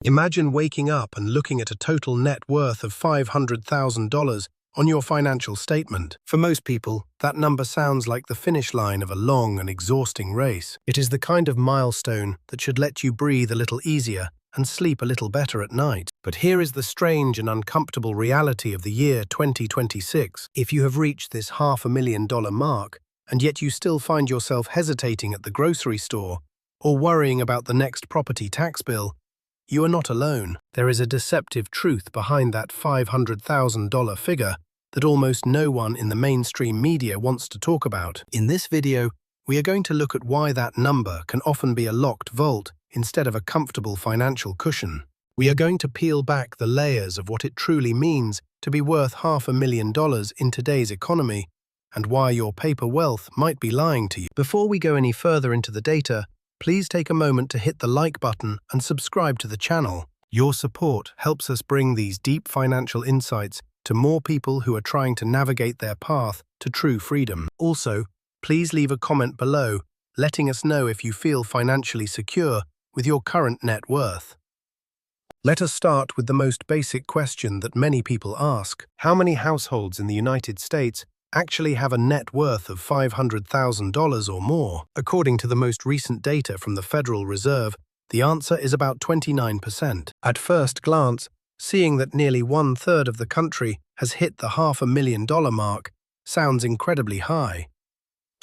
Imagine waking up and looking at a total net worth of $500,000 on your financial statement. For most people, that number sounds like the finish line of a long and exhausting race. It is the kind of milestone that should let you breathe a little easier and sleep a little better at night. But here is the strange and uncomfortable reality of the year 2026. If you have reached this $500,000 mark, and yet you still find yourself hesitating at the grocery store or worrying about the next property tax bill, you are not alone. There is a deceptive truth behind that $500,000 figure that almost no one in the mainstream media wants to talk about. In this video, we are going to look at why that number can often be a locked vault instead of a comfortable financial cushion. We are going to peel back the layers of what it truly means to be worth $500,000 in today's economy and why your paper wealth might be lying to you. Before we go any further into the data, please take a moment to hit the like button and subscribe to the channel. Your support helps us bring these deep financial insights to more people who are trying to navigate their path to true freedom. Also, please leave a comment below, letting us know if you feel financially secure with your current net worth. Let us start with the most basic question that many people ask. How many households in the United States actually have a net worth of $500,000 or more? According to the most recent data from the Federal Reserve, the answer is about 29%. At first glance, seeing that nearly 1/3 of the country has hit the $500,000 mark sounds incredibly high.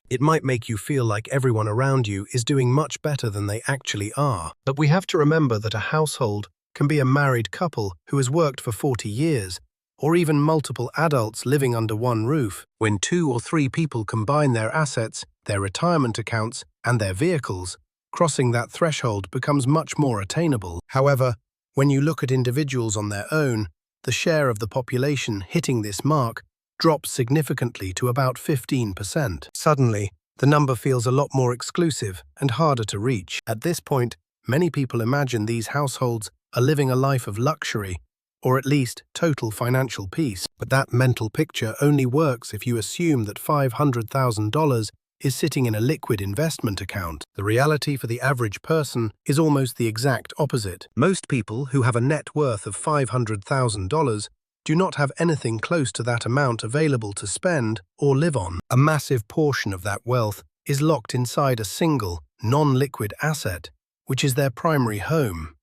It might make you feel like everyone around you is doing much better than they actually are. But we have to remember that a household can be a married couple who has worked for 40 years, or even multiple adults living under one roof. When 2 or 3 people combine their assets, their retirement accounts, and their vehicles, crossing that threshold becomes much more attainable. However, when you look at individuals on their own, the share of the population hitting this mark drops significantly to about 15%. Suddenly, the number feels a lot more exclusive and harder to reach. At this point, many people imagine these households are living a life of luxury, or at least total financial peace. But that mental picture only works if you assume that $500,000 is sitting in a liquid investment account. The reality for the average person is almost the exact opposite. Most people who have a net worth of $500,000 do not have anything close to that amount available to spend or live on. A massive portion of that wealth is locked inside a single, non-liquid asset, which is their primary home.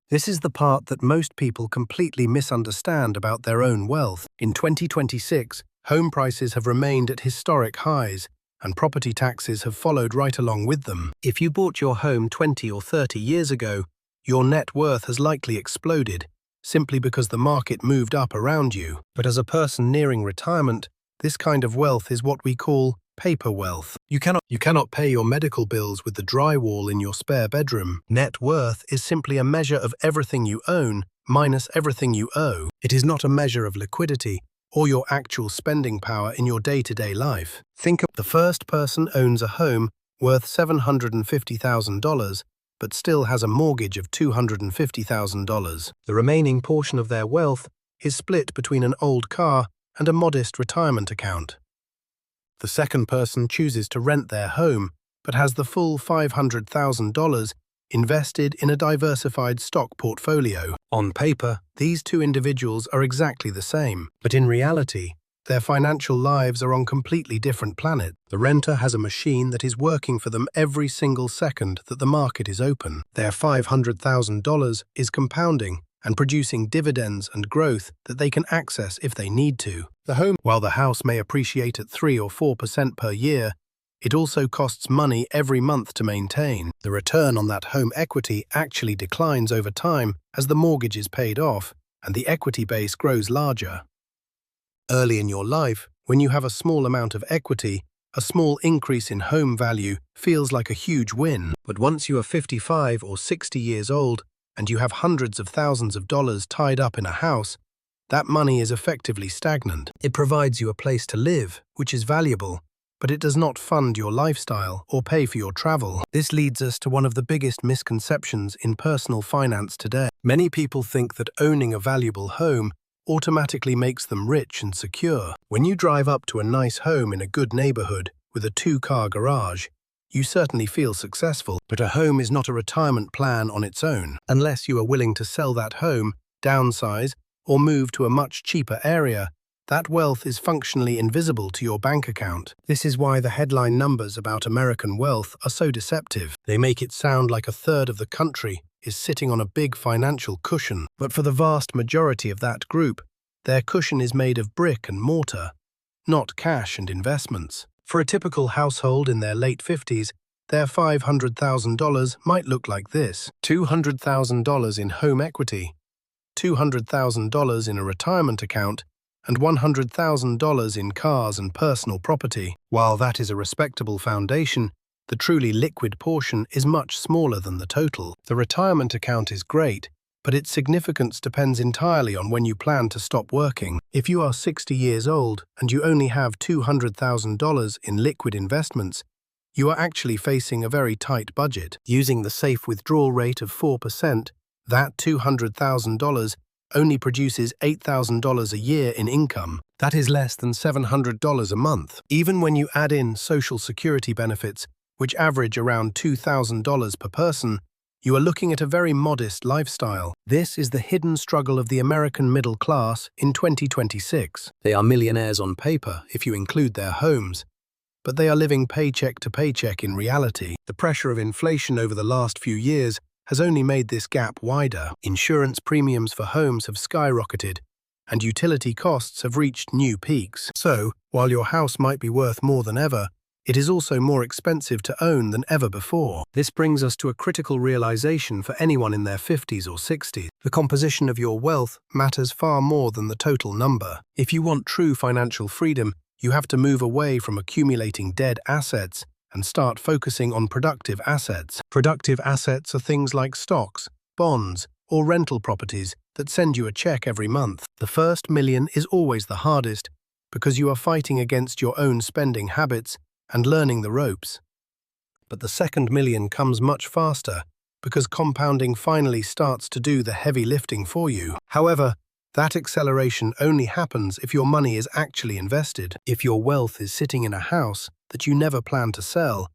This is the part that most people completely misunderstand about their own wealth. In 2026, home prices have remained at historic highs, and property taxes have followed right along with them. If you bought your home 20 or 30 years ago, your net worth has likely exploded, simply because the market moved up around you. But as a person nearing retirement, this kind of wealth is what we call paper wealth. You cannot pay your medical bills with the drywall in your spare bedroom. Net worth is simply a measure of everything you own minus everything you owe. It is not a measure of liquidity or your actual spending power in your day-to-day life. Think of the first person owns a home worth $750,000 but still has a mortgage of $250,000. The remaining portion of their wealth is split between an old car and a modest retirement account. The second person chooses to rent their home, but has the full $500,000 invested in a diversified stock portfolio. On paper, these two individuals are exactly the same, but in reality, their financial lives are on completely different planets. The renter has a machine that is working for them every single second that the market is open. Their $500,000 is compounding and producing dividends and growth that they can access if they need to. While the house may appreciate at 3 or 4% per year, it also costs money every month to maintain. The return on that home equity actually declines over time as the mortgage is paid off and the equity base grows larger. Early in your life, when you have a small amount of equity, a small increase in home value feels like a huge win. But once you are 55 or 60 years old and you have hundreds of thousands of dollars tied up in a house, that money is effectively stagnant. It provides you a place to live, which is valuable, but it does not fund your lifestyle or pay for your travel. This leads us to one of the biggest misconceptions in personal finance today. Many people think that owning a valuable home automatically makes them rich and secure. When you drive up to a nice home in a good neighborhood with a 2-car garage, you certainly feel successful. But a home is not a retirement plan on its own, unless you are willing to sell that home, downsize, or move to a much cheaper area. That wealth is functionally invisible to your bank account. This is why the headline numbers about American wealth are so deceptive. They make it sound like a third of the country is sitting on a big financial cushion. But for the vast majority of that group, their cushion is made of brick and mortar, not cash and investments. For a typical household in their late 50s, their $500,000 might look like this: $200,000 in home equity, $200,000 in a retirement account, and $100,000 in cars and personal property. While that is a respectable foundation, the truly liquid portion is much smaller than the total. The retirement account is great, but its significance depends entirely on when you plan to stop working. If you are 60 years old and you only have $200,000 in liquid investments, you are actually facing a very tight budget. Using the safe withdrawal rate of 4%, that $200,000 only produces $8,000 a year in income. That is less than $700 a month. Even when you add in Social Security benefits, which average around $2,000 per person, you are looking at a very modest lifestyle. This is the hidden struggle of the American middle class in 2026. They are millionaires on paper if you include their homes, but they are living paycheck to paycheck in reality. The pressure of inflation over the last few years has only made this gap wider. Insurance premiums for homes have skyrocketed, and utility costs have reached new peaks. So, while your house might be worth more than ever, it is also more expensive to own than ever before. This brings us to a critical realization for anyone in their 50s or 60s. The composition of your wealth matters far more than the total number. If you want true financial freedom, you have to move away from accumulating dead assets and start focusing on productive assets. Productive assets are things like stocks, bonds, or rental properties that send you a check every month. The first million is always the hardest because you are fighting against your own spending habits and learning the ropes. But the second million comes much faster because compounding finally starts to do the heavy lifting for you. However, that acceleration only happens if your money is actually invested. If your wealth is sitting in a house that you never plan to sell,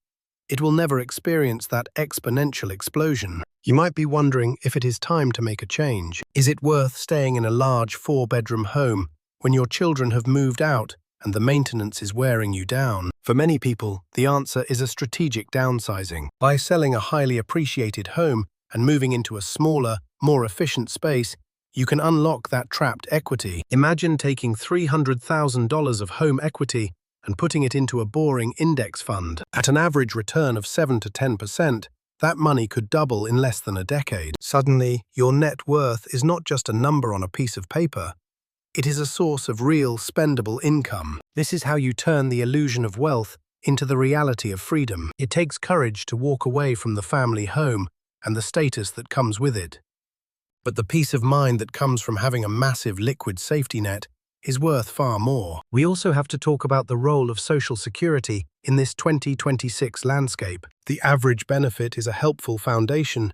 it will never experience that exponential explosion. You might be wondering if it is time to make a change. Is it worth staying in a large 4-bedroom home when your children have moved out and the maintenance is wearing you down? For many people, the answer is a strategic downsizing. By selling a highly appreciated home and moving into a smaller, more efficient space, you can unlock that trapped equity. Imagine taking $300,000 of home equity and putting it into a boring index fund. At an average return of 7 to 10%, that money could double in less than a decade. Suddenly, your net worth is not just a number on a piece of paper. It is a source of real, spendable income. This is how you turn the illusion of wealth into the reality of freedom. It takes courage to walk away from the family home and the status that comes with it. But the peace of mind that comes from having a massive liquid safety net is worth far more. We also have to talk about the role of Social Security in this 2026 landscape. The average benefit is a helpful foundation,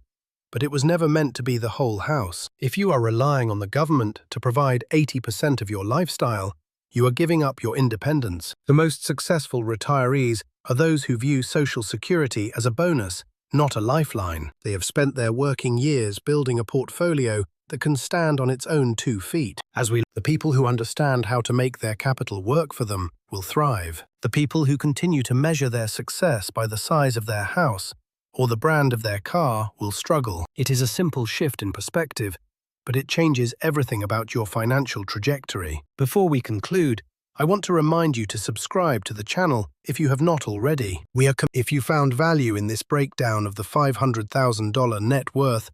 but it was never meant to be the whole house. If you are relying on the government to provide 80% of your lifestyle, you are giving up your independence. The most successful retirees are those who view Social Security as a bonus, not a lifeline. They have spent their working years building a portfolio that can stand on its own 2 feet. The people who understand how to make their capital work for them will thrive. The people who continue to measure their success by the size of their house or the brand of their car will struggle. It is a simple shift in perspective, but it changes everything about your financial trajectory. Before we conclude, I want to remind you to subscribe to the channel if you have not already. If you found value in this breakdown of the $500,000 net worth,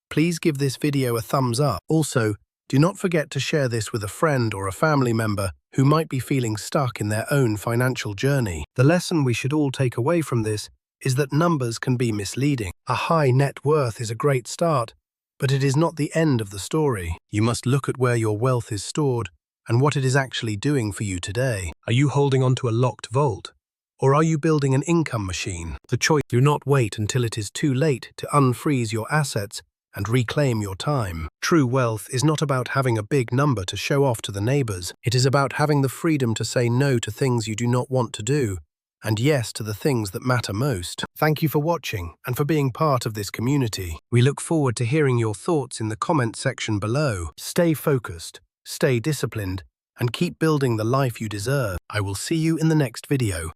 please give this video a thumbs up. Also, do not forget to share this with a friend or a family member who might be feeling stuck in their own financial journey. The lesson we should all take away from this is that numbers can be misleading. A high net worth is a great start, but it is not the end of the story. You must look at where your wealth is stored and what it is actually doing for you today. Are you holding on to a locked vault? Or are you building an income machine? The choice. Do not wait until it is too late to unfreeze your assets and reclaim your time. True wealth is not about having a big number to show off to the neighbors. It is about having the freedom to say no to things you do not want to do and yes to the things that matter most. Thank you for watching and for being part of this community. We look forward to hearing your thoughts in the comment section below. Stay focused, stay disciplined, and keep building the life you deserve. I will see you in the next video.